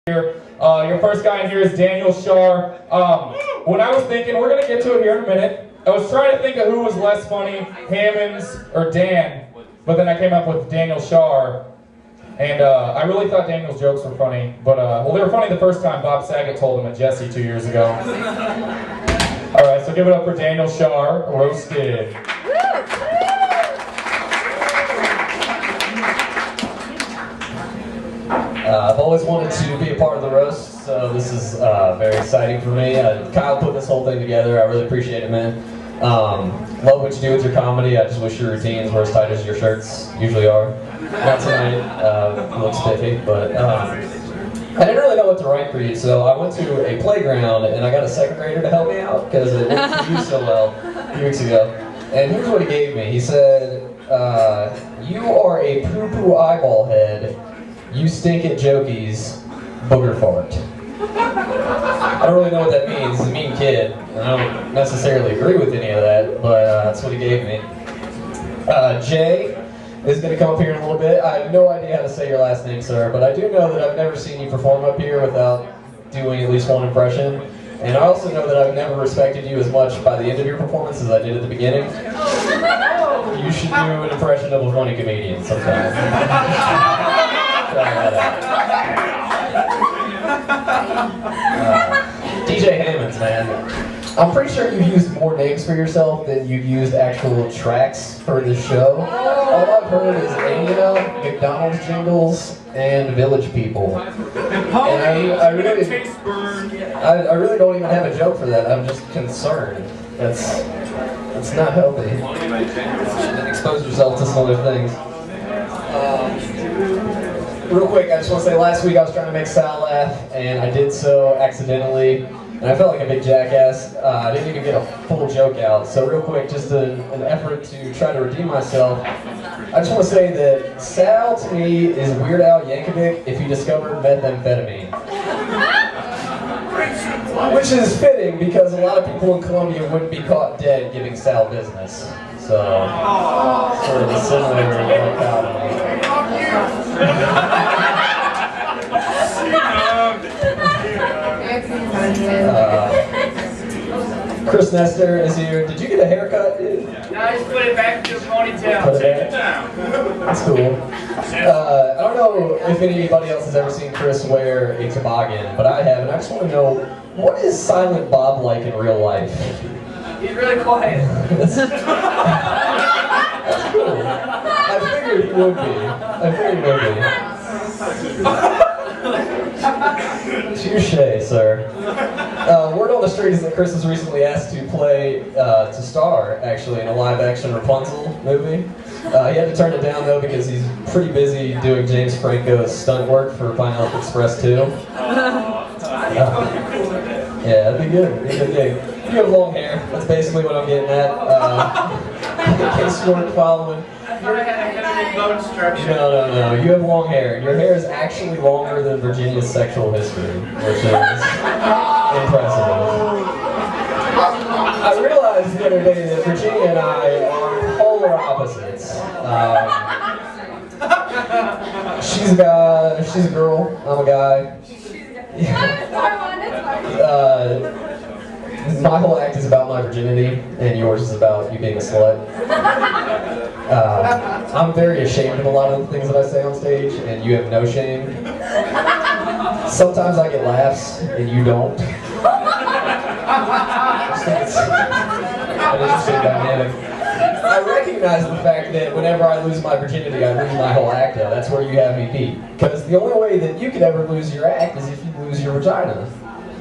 Your first guy in here is Daniel Shar. When I was thinking, we're going to get to it here in a minute, I was trying to think of who was less funny, Hammonds or Dan, but then I came up with Daniel Shar. And I really thought Daniel's jokes were funny, but well, they were funny the first time Bob Saget told them at Jesse 2 years ago. All right, so give it up for Daniel Shar, roasted. I've always wanted to be a part of the roast, so this is very exciting for me. Kyle put this whole thing together. I really appreciate it, man. Love what you do with your comedy. I just wish your routines were as tight as your shirts usually are. Not tonight. Looks spiffy, but I didn't really know what to write for you, so I went to a playground and I got a second grader to help me out because it worked for you so well a few weeks ago. And here's what he gave me. He said, "You are a poo-poo eyeball head. You stink at jokies, booger fart." I don't really know what that means. He's a mean kid, and I don't necessarily agree with any of that, but that's what he gave me. Jay is going to come up here in a little bit. I have no idea how to say your last name, sir, but I do know that I've never seen you perform up here without doing at least one impression. And I also know that I've never respected you as much by the end of your performance as I did at the beginning. You should do an impression of a funny comedian sometime. Try that out. DJ Hammonds, man. I'm pretty sure you've used more names for yourself than you've used actual tracks for this show. All I've heard is Enya, McDonald's jingles, and Village People. And I really don't even have a joke for that. I'm just concerned. That's not healthy. Expose yourself to some other things. Real quick, I just want to say last week I was trying to make Sal laugh, and I did so accidentally, and I felt like a big jackass. I didn't even get a full joke out. So real quick, just an effort to try to redeem myself, I just want to say that Sal to me is Weird Al Yankovic if he discovered methamphetamine. Which is fitting because a lot of people in Colombia wouldn't be caught dead giving Sal business. So, sort of a similar locality. Chris Nestor is here. Did you get a haircut, dude? No, I just put it back into a ponytail. Put it back? That's cool. I don't know if anybody else has ever seen Chris wear a toboggan, but I have, and I just want to know, what is Silent Bob like in real life? He's really quiet. That's cool. I figured he would be. Touche, sir. Word on the street is that Chris was recently asked to play, to star, actually, in a live-action Rapunzel movie. He had to turn it down, though, because he's pretty busy doing James Franco's stunt work for Pineapple Express 2. Yeah, that'd be good. That'd be a good thing. You have long hair. That's basically what I'm getting at. In case you weren't following. I thought I had a good bone structure. No. You have long hair. Your hair is actually longer than Virginia's sexual history, which is impressive. I realized the other day that Virginia and I are polar opposites. She's a girl. I'm a guy. My whole act is about my virginity, and yours is about you being a slut. I'm very ashamed of a lot of the things that I say on stage, and you have no shame. Sometimes I get laughs, and you don't. I just think it's an interesting dynamic. I recognize the fact that whenever I lose my virginity, I lose my whole act, though. That's where you have me beat. Because the only way that you could ever lose your act is if you lose your vagina.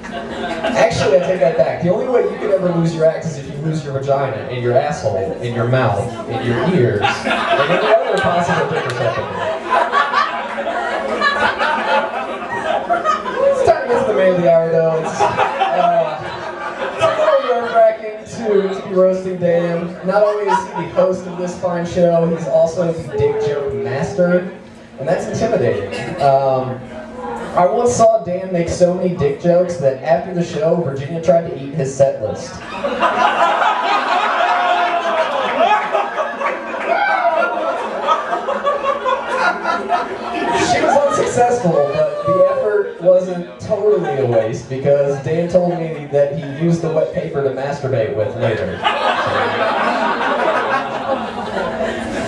Actually, I take that back. The only way you could ever lose your act is if you lose your vagina, and your asshole, and your mouth, and your ears, and any other possible dick receptacle. It's time to get to the main of the hour, though. It's a little nerve-wracking to be roasting Dan. Not only is he the host of this fine show, he's also the dick joke master, and that's intimidating. I once saw Dan make so many dick jokes that after the show, Virginia tried to eat his set list. She was unsuccessful, but the effort wasn't totally a waste because Dan told me that he used the wet paper to masturbate with later.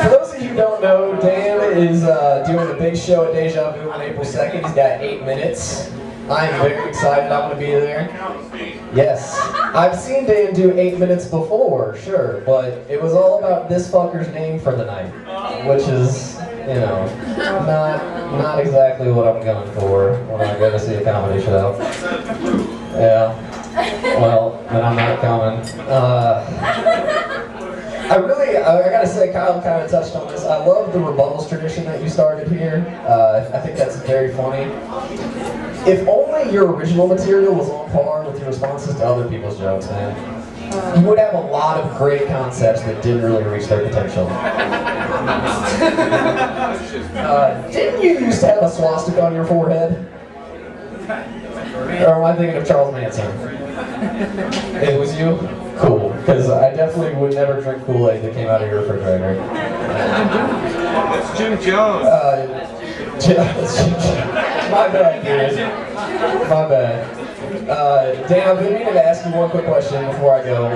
For those of you who don't know, Dan is doing a big show at Deja Vu on April 2nd. He's got 8 minutes. I am very excited. I'm going to be there. Yes. I've seen Dan do 8 minutes before, sure, but it was all about this fucker's name for the night, which is, you know, not exactly what I'm going for when I go to see a comedy show. Yeah. Well, then I'm not coming. I gotta say, Kyle kind of touched on this. I love the rebuttals tradition that you started here. I think that's very funny. If only your original material was on par with your responses to other people's jokes, man, you would have a lot of great concepts that didn't really reach their potential. Didn't you used to have a swastika on your forehead? Or am I thinking of Charles Manson? It was you? Cool, because I definitely would never drink Kool-Aid that came out of your refrigerator. That's Jim Jones. My bad, dude. My bad. Dan, I've been meaning to ask you one quick question before I go.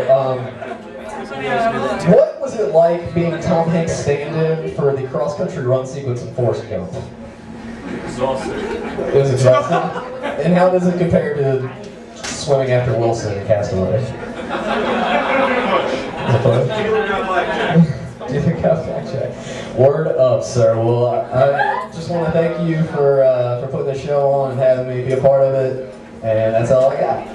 What was it like being Tom Hanks' stand-in for the cross-country run sequence in Forrest Gump? Exhausting. It was exhausting? And how does it compare to swimming after Wilson in Castaway? Do you think I'll blackjack? Word up, sir. Well, I just want to thank you for putting the show on and having me be a part of it. And that's all I got.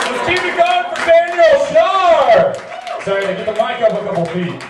Let's keep it going for Daniel Shar! Sorry, to get the mic up a couple feet.